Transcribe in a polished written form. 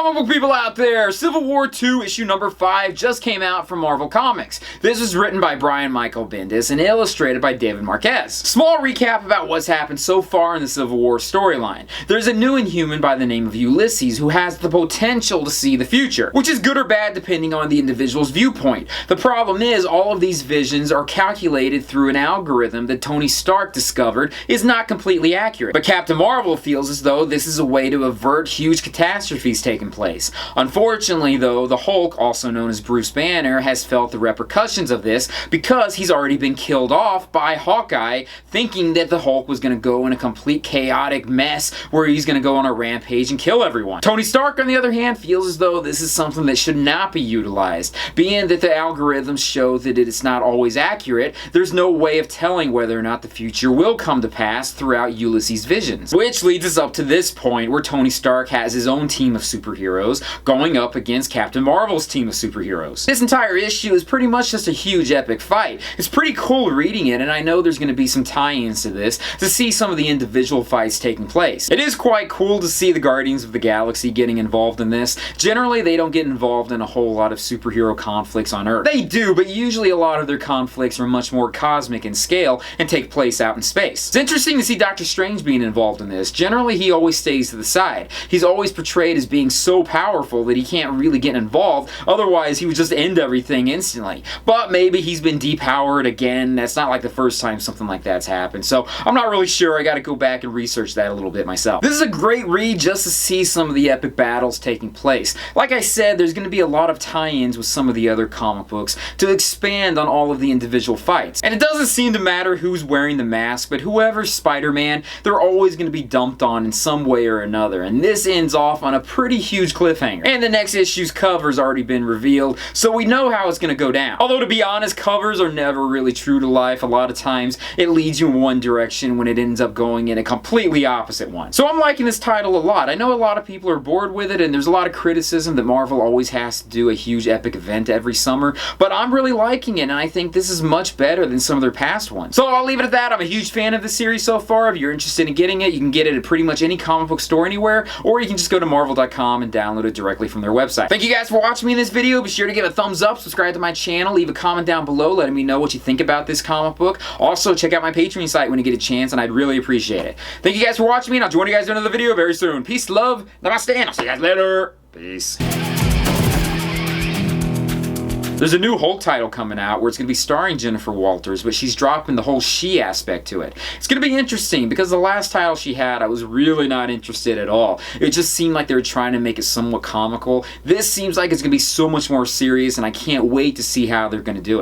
Comic book people out there, Civil War II issue number 5 just came out from Marvel Comics. This was written by Brian Michael Bendis and illustrated by David Marquez. Small recap about what's happened so far in the Civil War storyline. There's a new Inhuman by the name of Ulysses who has the potential to see the future, which is good or bad depending on the individual's viewpoint. The problem is all of these visions are calculated through an algorithm that Tony Stark discovered is not completely accurate. But Captain Marvel feels as though this is a way to avert huge catastrophes taking place. Unfortunately though, the Hulk, also known as Bruce Banner, has felt the repercussions of this because he's already been killed off by Hawkeye, thinking that the Hulk was going to go in a complete chaotic mess where he's going to go on a rampage and kill everyone. Tony Stark, on the other hand, feels as though this is something that should not be utilized. Being that the algorithms show that it's not always accurate, there's no way of telling whether or not the future will come to pass throughout Ulysses' visions. Which leads us up to this point where Tony Stark has his own team of superheroes going up against Captain Marvel's team of superheroes. This entire issue is pretty much just a huge epic fight. It's pretty cool reading it, and I know there's going to be some tie-ins to this to see some of the individual fights taking place. It is quite cool to see the Guardians of the Galaxy getting involved in this. Generally, they don't get involved in a whole lot of superhero conflicts on Earth. They do, but usually a lot of their conflicts are much more cosmic in scale and take place out in space. It's interesting to see Doctor Strange being involved in this. Generally, he always stays to the side. He's always portrayed as being so powerful that he can't really get involved, otherwise he would just end everything instantly. But maybe he's been depowered again. That's not like the first time something like that's happened, so I'm not really sure. I gotta go back and research that a little bit myself. This is a great read just to see some of the epic battles taking place. Like I said, there's gonna be a lot of tie-ins with some of the other comic books to expand on all of the individual fights. And it doesn't seem to matter who's wearing the mask, but whoever's Spider-Man, they're always gonna be dumped on in some way or another, and this ends off on a pretty huge cliffhanger. And the next issue's cover's already been revealed, so we know how it's gonna go down. Although to be honest, covers are never really true to life. A lot of times it leads you in one direction when it ends up going in a completely opposite one. So I'm liking this title a lot. I know a lot of people are bored with it, and there's a lot of criticism that Marvel always has to do a huge epic event every summer, but I'm really liking it, and I think this is much better than some of their past ones. So I'll leave it at that. I'm a huge fan of the series so far. If you're interested in getting it, you can get it at pretty much any comic book store anywhere, or you can just go to marvel.com and download it directly from their website. Thank you guys for watching me in this video. Be sure to give a thumbs up, subscribe to my channel, leave a comment down below letting me know what you think about this comic book. Also, check out my Patreon site when you get a chance, and I'd really appreciate it. Thank you guys for watching me, and I'll join you guys in another video very soon. Peace, love, namaste, and I'll see you guys later. Peace. There's a new Hulk title coming out where it's going to be starring Jennifer Walters, but she's dropping the whole she aspect to it. It's going to be interesting because the last title she had, I was really not interested at all. It just seemed like they were trying to make it somewhat comical. This seems like it's going to be so much more serious, and I can't wait to see how they're going to do it.